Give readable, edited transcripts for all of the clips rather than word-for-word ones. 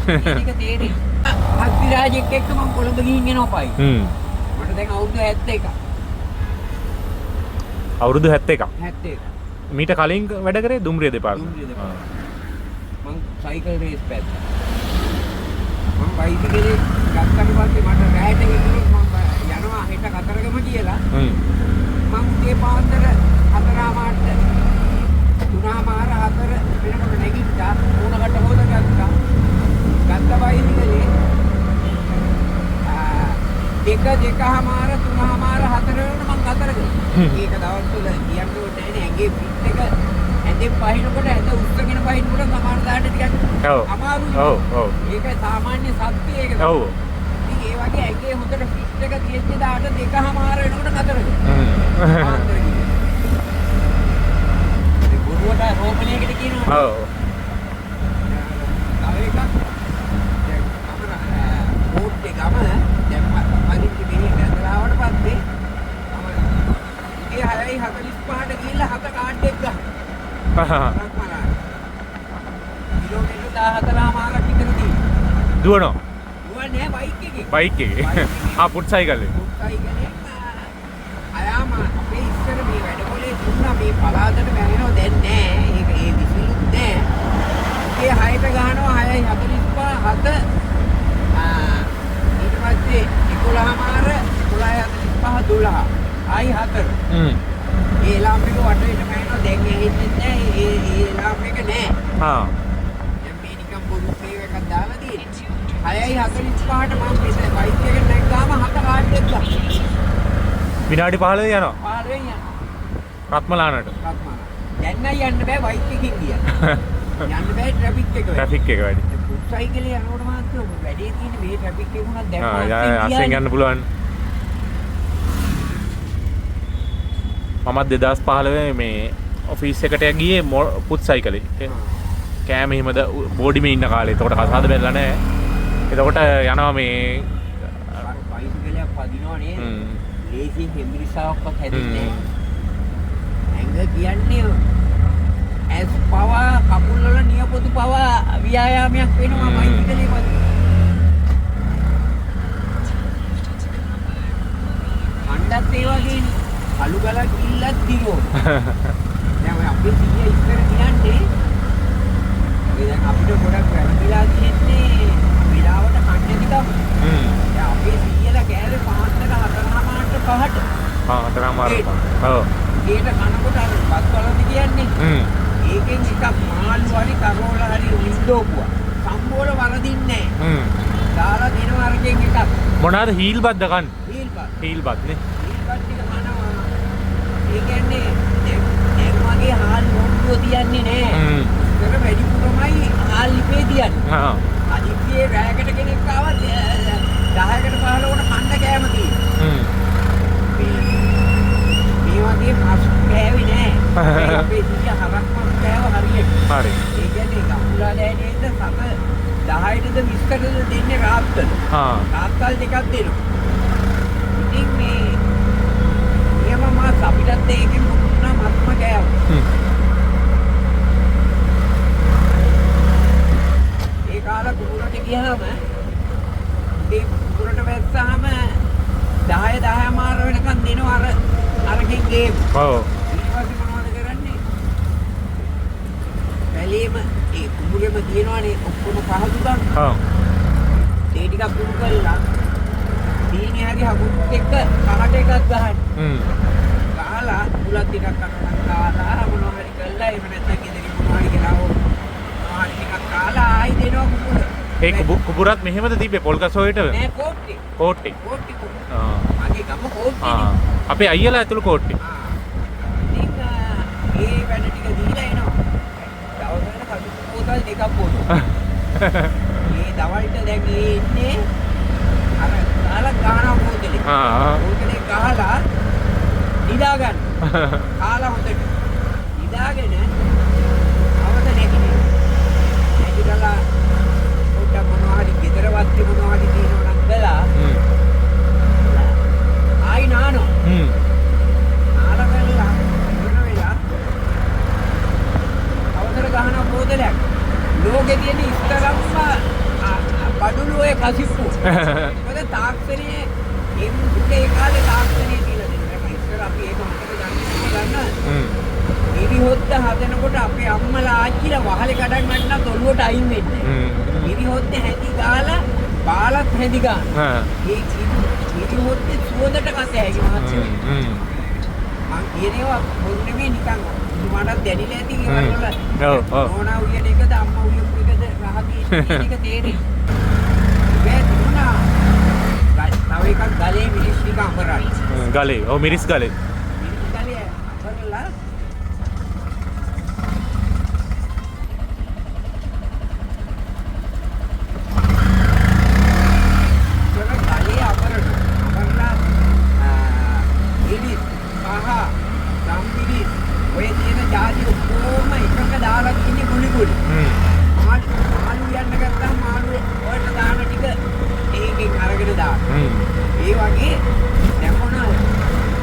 මේක තේරෙන්නේ. හස්තිරාජෙක් එක්ක මම කොළඹ ගිහින් එනවා පයි. මට දැන් අවුරුදු 71ක්. අවුරුදු 71ක්. 71. මීට කලින් වැඩ කරේ දුම්රිය දෙපාර්තමේන්තුවේ. දුම්රිය දෙපාර්තමේන්තුවේ. මම සයිකල් රේස් පැත්තා. මම බයිසිකලේ ගත්තට පස්සේ මට රැයට ගිහින් මම යනවා හෙට කතරගම කියලා. මම උදේ පාන්දර 4:00 3:00 4 වෙනකොට නැගිට්ටා ඕනකට හොද ගත්තා. ගත්ත බයිසිකලේ 2:00 3:00 4 වෙනකොට මම කතරගම. ඒක දවස් වල කියන්න ඕනේ නැහැ ඇඟේ පිට එක ඇඳෙන් පහිනකොට ඇඳ උස්සගෙන පහිනකොට සමාන දාන්න ටිකක් අමාරුයි. ඔව්. ඒක සාමාන්‍ය සත්‍ය ඒක. ඔව්. ඉතින් ඒ වගේ ඇඟේ හොඳට පිට එක තියෙච්ච දාට 2:00 වෙනකොට කතරගම. ඒ ගුරුවට රෝපණයකට කියනවා. ඔව්. තව එකක් දැන් කෝට්ටේ ගම දැන් පරිදි මෙහෙට ඇදලා ආවට පස්සේ ඒ 6:45ට ගිහිල්ලා 7 කාඩ් එක ගන්න. කිලෝමීටර් 14මාරක් විතර තියෙනවා. දුවනවා. දුවන්නේ බයික් එකේ. බයික් එකේ. පුට් සයිකලේ. පුට් සයිකලේ අයාම අපේ ඉස්සර මේ වැඩකොලේ දුන්නා මේ පලාදට වැහෙනව දැන් නෑ. ඒක ඒ විසිලුත් නෑ. ඒ 6ට ගහනවා 6:45 ඊට පස්සේ 11මාර 11:45 12 ආයි 4. ඒ ලාම් එක වටේට මෑනවා දැන් ඇහෙන්නේ නැහැ. ඒ ලාම් එක නෑ. දැන් මේ නිකන් බොරු සේව එකක් දාලා තියෙන්නේ. 6:45ට මම පිටේ බයික් එකට නැග්ගාම 7 කාඩ් එක ගත්තා. විනාඩි 15 යනවා. 15 යනවා. රත්මලානට. දැන් නෑ යන්න බෑ බයික් එකකින් ගියා. යන්න බෑ ට්‍රැෆික් එක වැඩි. ට්‍රැෆික් එක වැඩි. පුට් සයිකලේ යනකොට මාත්‍ර වැඩි තියෙන මේ ට්‍රැෆික් එක උනත් දැන් අස්සෙන් යන්න පුළුවන්. මමත් 2015 මේ ඔෆිස් එකට ගියේ පුත් සයිකලේ. කෑම හිමද බෝඩිමේ ඉන්න කාලේ. එතකොට කසාද බැලලා නැහැ. එතකොට යනවා මේ බයිසිකලයක් පදිනවා නේද? ලේසියෙන් හෙම්බිරිසාවක්වත් හැදෙන්නේ නැහැ. ඇඟ කියන්නේ ඇස් පවා කකුල් වල නියපොතු පවා ව්‍යායාමයක් වෙනවා බයිසිකලේ පදිනවා. අණ්ඩත් ඒ වගේනේ. අලු ගලක් ඉල්ලත් දිරෝ. දැන් ඔය අපේ සීයා ඉස්සර කියන්නේ දැන් අපිට ගොඩක් වැරදිලා තියෙන්නේ විලාවට කන්නේ ටිකක්. දැන් අපේ සීයලා කෑවේ පහකට 4:00 5ට. 4:00. ඔව්. ඒකට කනකොට අර බත් වලද කියන්නේ. ඒකෙන් එකක් මාළු හරි කරෝල හරි උන්දෝපුවා. සම්බෝල වරදින්නේ නැහැ. දාලා දෙනවා අරකින් එකක්. මොනවාද හීල් බද්ද කන්නේ? හීල් බත් නේ. ඒ කියන්නේ දැන් වගේ හාල් මොන්ඩුව තියන්නේ නෑ. ඒතර වැඩිපුරමයි හාල් ලිපේ තියන්නේ. අදිප්පියේ රැයකට කෙනෙක් ආවත් 10කට 15කට කන්න කෑම තියෙනවා. මේ වගේ මාස් කෑවේ නෑ. අපේ සීයා හරක් මාස් කෑව හරියට. හරි. ඒ කියන්නේ ගම්මුලා දැනේද සත 10ටද 20කටද දෙන්නේ රාත්තල්. රාත්තල් දෙකක් දෙනවා. ඉතින් මේ අපිටත් ඒකෙන් මුතුනා මත්ම කෑවා. ඒ කාල කුකුරට ගියාම ඒ කුකුරට වැස්සාම 10:00 වෙනකන් දෙනවා අරකින් ගේම්. ඔව්. ඊට පස්සේ මොනවද කරන්නේ? පැලීම ඒ කුකුරෙම තියනවානේ ඔක්කොම පහසුකම්. ඔව්. ඒ ටිකක් පුරු කරලා දීනේ හරි හකුත් එක්ක කහට එකක් ගහන්න. කාලා බුලත් ටිකක් අරන් කාලා මොනවා හරි කළා එහෙම නැත්නම් ඉතින් මොනවා හරි කියලා මොනවා හරි ටිකක් කාලා ආයි දෙනවා කුකුර. ඒ කුකුරත් මෙහෙමද තිබ්බේ පොල්ගස් හොයට? නෑ කෝට්ටේ. කෝට්ටේ. මගේ ගම කෝට්ටේ. අපේ අයියලා ඇතුළු කෝට්ටේ. ඉතින් ඒ වැඩ ටික දීලා එනවා. දවසකට කටු පොතල් දෙකක් පොතෝ. මේ දවල්ට දැන් ඉන්නේ අර කාලා ගානවා පොතලේ. පොතලේ ගහලා නිදා ගන්න. කාලා හොඳට. නිදාගෙන අවද නැගිටින්න. නැගිටලා පොඩ්ඩක් මොනවා හරි ගෙදර වත්තේ මොනවා හරි තියෙනවා නම් කළා. ආයි නානවා. නාලා කළා ඉවර වෙලා අවසර ගහන බෝතලයක්. ලෝකේ තියෙන ඉස්තරම්ම කඩුළු ඔය කසිප්පු. මොකද තාක්ෂණයේ ඒ මුකුට ඒ කාලේ තාක්ෂණයේ කියලා දෙනවා. ඉස්සර අපි ඒක මතක ගන්න. ඉරිහොද්ද හදනකොට අපේ අම්මලා ආච්චිලා වහලේ කඩක් නැත්නම් ඔළුවට අයින් වෙන්නේ. ඉරිහොද්ද හැදි ගාලා බාලත් හැදි ගන්නවා. ඒ ඉරිහොද්ද සුවඳට කසේ හැකි මහත්තයෝ. මං කියනවා පොඩි නෙමෙයි නිකන් මට දැනිලා ඇති ඒවල් වල. ඕනා උයන එකද අම්මා උයපු එකද රහදී කියන එක තේරෙන්නේ. ඒ තුනා තව එකක් ගලේ මිරිස් ටික අමරයි. ගලේ. ඔව් මිරිස් ගලේ. මිරිස් ගලේ අමරලා ඔය තියෙන ජාති ඔක්කොම එකක දාලා ඉන්නේ ගුලි ගුලි. මාළු යන්න ගත්තාම මාළු ඔයට දාන ටික ඒකෙන් අරගෙන දාන. ඒ වගේ දැන් මොනවද?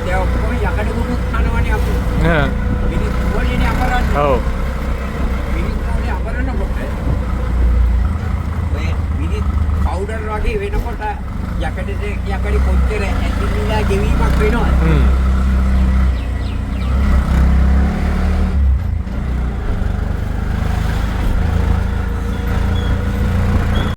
දැන් ඔක්කොම යකඩ ගුඩු කනවනේ අපි. මිනිස් වලිනේ අපරන්නේ. ඔව්. මිනිස් වලිනේ අපරනකොට ඔය මිනිස් පවුඩර් වගේ වෙනකොට යකඩේ කොච්චර ඇතිලිලා ගෙවීමක් වෙනවද?